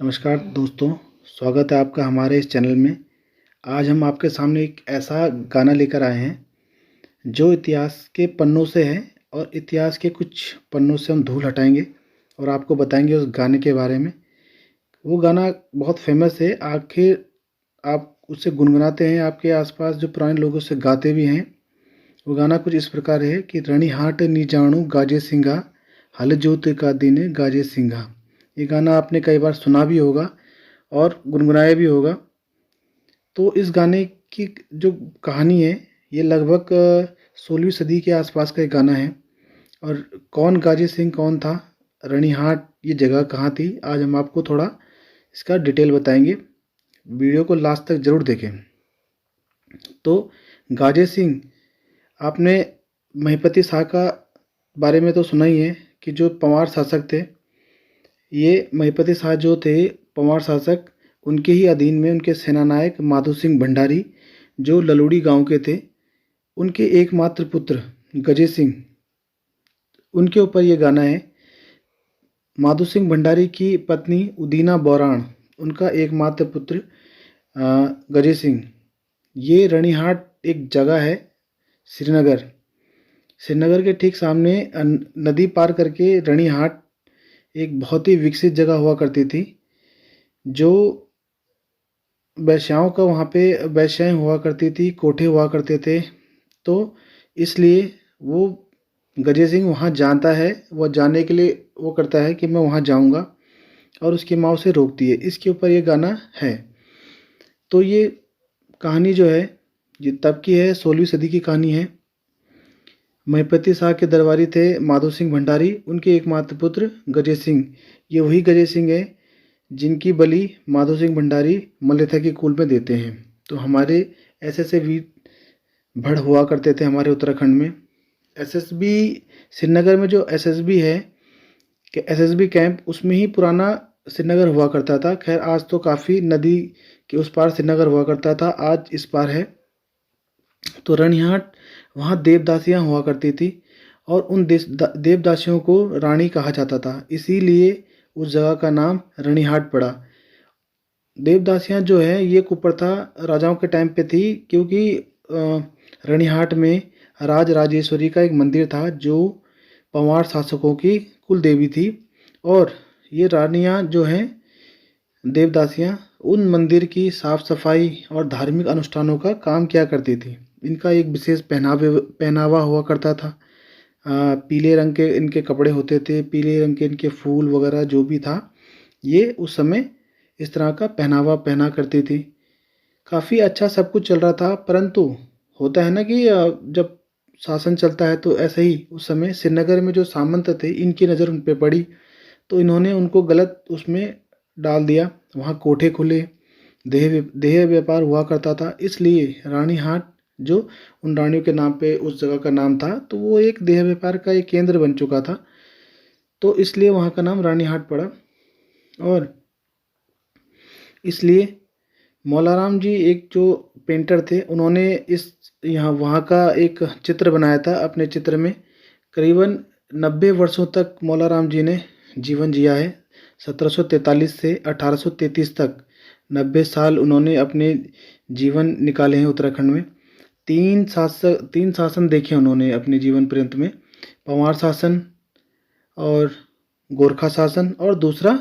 नमस्कार दोस्तों, स्वागत है आपका हमारे इस चैनल में। आज हम आपके सामने एक ऐसा गाना लेकर आए हैं जो इतिहास के पन्नों से है और इतिहास के कुछ पन्नों से हम धूल हटाएंगे और आपको बताएंगे उस गाने के बारे में। वो गाना बहुत फेमस है, आखिर आप उसे गुनगुनाते हैं, आपके आसपास जो पुराने लोग उसे गाते भी हैं। वो गाना कुछ इस प्रकार है कि रणी हाट नी जाणू गाजे सिंघा, हल जोत का दिन गाजे सिंघा। ये गाना आपने कई बार सुना भी होगा और गुनगुनाया भी होगा। तो इस गाने की जो कहानी है, ये लगभग 16वीं सदी के आसपास का एक गाना है। और कौन गाजी सिंह कौन था, रणीहाट ये जगह कहाँ थी, आज हम आपको थोड़ा इसका डिटेल बताएंगे। वीडियो को लास्ट तक ज़रूर देखें। तो गाजे सिंह, आपने महिपति शाह का बारे में तो सुना ही है कि जो पंवार शासक थे। ये महिपति शाह जो थे पंवार शासक, उनके ही अधीन में उनके सेनानायक माधो सिंह भंडारी जो ललोड़ी गांव के थे, उनके एकमात्र पुत्र गजे सिंह, उनके ऊपर ये गाना है। माधो सिंह भंडारी की पत्नी उदीना बौराण, उनका एकमात्र पुत्र गजे सिंह। ये रणीहाट एक जगह है श्रीनगर, श्रीनगर के ठीक सामने नदी पार करके रणीहाट एक बहुत ही विकसित जगह हुआ करती थी। जो वैश्याओं का वहाँ पे वैश्याएँ हुआ करती थी, कोठे हुआ करते थे। तो इसलिए वो गजे सिंह वहाँ जानता है, वह जाने के लिए वो करता है कि मैं वहाँ जाऊँगा, और उसकी माँ उसे रोकती है। इसके ऊपर ये गाना है। तो ये कहानी जो है ये तब की है, 16वीं सदी की कहानी है। महिपति शाह के दरबारी थे माधो सिंह भंडारी, उनके एकमात्र पुत्र गजे सिंह। ये वही गजे सिंह है जिनकी बलि माधो सिंह भंडारी मल्लेथा के कुल में देते हैं। तो हमारे ऐसे वीर भड़ हुआ करते थे हमारे उत्तराखंड में। एसएसबी श्रीनगर में जो एसएसबी है कि एसएसबी कैंप, उसमें ही पुराना श्रीनगर हुआ करता था। खैर आज तो काफ़ी नदी के उस पार श्रीनगर हुआ करता था, आज इस पार है। तो रणीहाट, वहाँ देवदासियाँ हुआ करती थी और उन देवदासियों को रानी कहा जाता था, इसीलिए उस जगह का नाम रणीहाट पड़ा। देवदासियाँ जो है ये कुप्रथा राजाओं के टाइम पे थी, क्योंकि रणीहाट में राज राजेश्वरी का एक मंदिर था जो पंवार शासकों की कुल देवी थी। और ये रानियाँ जो हैं देवदासियाँ, उन मंदिर की साफ सफाई और धार्मिक अनुष्ठानों का काम किया करती थी। इनका एक विशेष पहनावा हुआ करता था। पीले रंग के इनके कपड़े होते थे, पीले रंग के इनके फूल वगैरह जो भी था, ये उस समय इस तरह का पहनावा पहना करती थी। काफ़ी अच्छा सब कुछ चल रहा था, परंतु होता है ना कि जब शासन चलता है तो ऐसे ही उस समय श्रीनगर में जो सामंत थे, इनकी नज़र उन पे पड़ी, तो इन्होंने उनको गलत उसमें डाल दिया। वहाँ कोठे खुले, देह व्यापार हुआ करता था, इसलिए रानीहाट जो उन रानियों के नाम पे उस जगह का नाम था, तो वो एक देह व्यापार का एक केंद्र बन चुका था। तो इसलिए वहाँ का नाम रानीहाट पड़ा। और इसलिए मौलाराम जी एक जो पेंटर थे, उन्होंने इस यहाँ वहाँ का एक चित्र बनाया था अपने चित्र में। करीबन 90 वर्षों तक मौलाराम जी ने जीवन जिया है। 1743 से 1833 तक 90 साल उन्होंने अपने जीवन निकाले हैं उत्तराखंड में। तीन शासन देखे उन्होंने अपने जीवन पर्यंत में, पंवार शासन और गोरखा शासन और दूसरा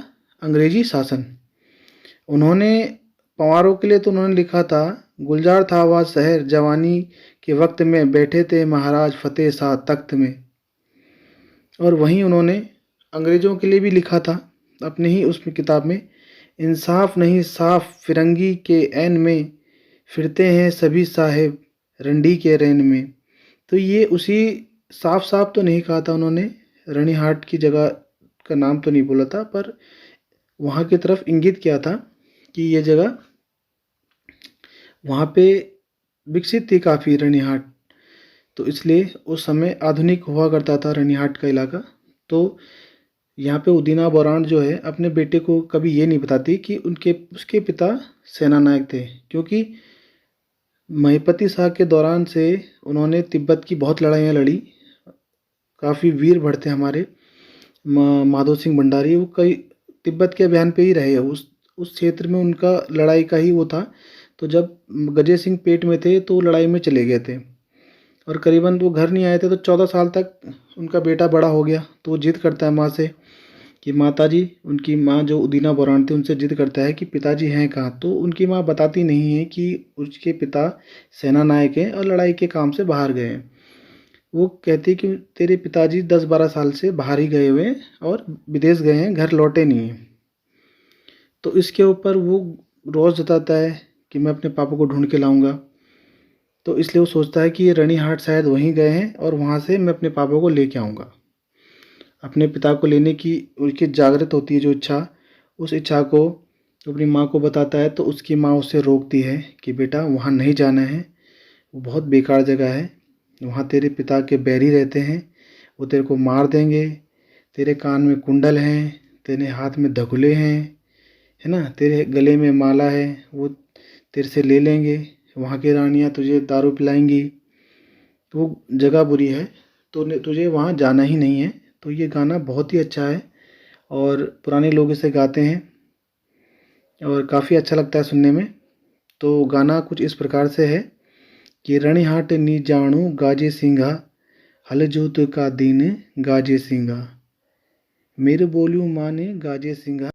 अंग्रेजी शासन। उन्होंने पंवारों के लिए तो उन्होंने लिखा था, गुलजार था वह शहर जवानी के वक्त में, बैठे थे महाराज फतेह शाह तख्त में। और वहीं उन्होंने अंग्रेज़ों के लिए भी लिखा था अपने ही उसमें किताब में, इंसाफ नहीं साफ फिरंगी के ऐन में, फिरते हैं सभी साहेब रंडी के रैन में। तो ये उसी साफ साफ तो नहीं कहा था उन्होंने, रणीहाट की जगह का नाम तो नहीं बोला था, पर वहाँ की तरफ इंगित किया था कि ये जगह वहाँ पे विकसित थी काफ़ी रणीहाट। तो इसलिए उस समय आधुनिक हुआ करता था रणीहाट का इलाका। तो यहाँ पे उदीना बौराण जो है अपने बेटे को कभी ये नहीं बताती कि उसके पिता सेनानायक थे, क्योंकि महिपति शाह के दौरान से उन्होंने तिब्बत की बहुत लड़ाइयाँ लड़ी। काफ़ी वीर भड़ थे हमारे माधो सिंह भंडारी, वो कई तिब्बत के अभियान पे ही रहे उस उस क्षेत्र में उनका लड़ाई का ही वो था। तो जब गजेंद्र सिंह पेट में थे तो लड़ाई में चले गए थे और करीबन वो घर नहीं आए थे। तो 14 साल तक उनका बेटा बड़ा हो गया। तो वो जिद करता है माँ से कि माताजी, उनकी माँ जो उदीना बोरान थी उनसे जिद करता है कि पिताजी हैं कहाँ। तो उनकी माँ बताती नहीं है कि उसके पिता सेना नायक हैं और लड़ाई के काम से बाहर गए हैं। वो कहती है कि तेरे पिताजी 10-12 साल से बाहर ही गए हुए हैं और विदेश गए हैं, घर लौटे नहीं हैं। तो इसके ऊपर वो रोज़ जताता है कि मैं अपने पापा को ढूंढ के लाऊंगा। तो इसलिए वो सोचता है कि ये रनीहाट शायद वहीं गए हैं और वहाँ से मैं अपने पापा को लेके आऊँगा। अपने पिता को लेने की उसकी जागृत होती है जो इच्छा, उस इच्छा को अपनी माँ को बताता है। तो उसकी माँ उसे रोकती है कि बेटा वहाँ नहीं जाना है, वो बहुत बेकार जगह है, वहाँ तेरे पिता के बैरी रहते हैं, वो तेरे को मार देंगे, तेरे कान में कुंडल हैं, तेरे हाथ में धकुले हैं, है ना, तेरे गले में माला है, वो तेरे से ले लेंगे, वहाँ की रानियाँ तुझे दारू पिलाएंगी। तो वो जगह बुरी है, तो तुझे वहाँ जाना ही नहीं है। तो ये गाना बहुत ही अच्छा है और पुराने लोग इसे गाते हैं और काफ़ी अच्छा लगता है सुनने में। तो गाना कुछ इस प्रकार से है कि रणहाट नी जाणू गाजे सिंघा, हल जोत का दिन गाजे सिंघा, मेरे बोलू माने गाजे सिंघा।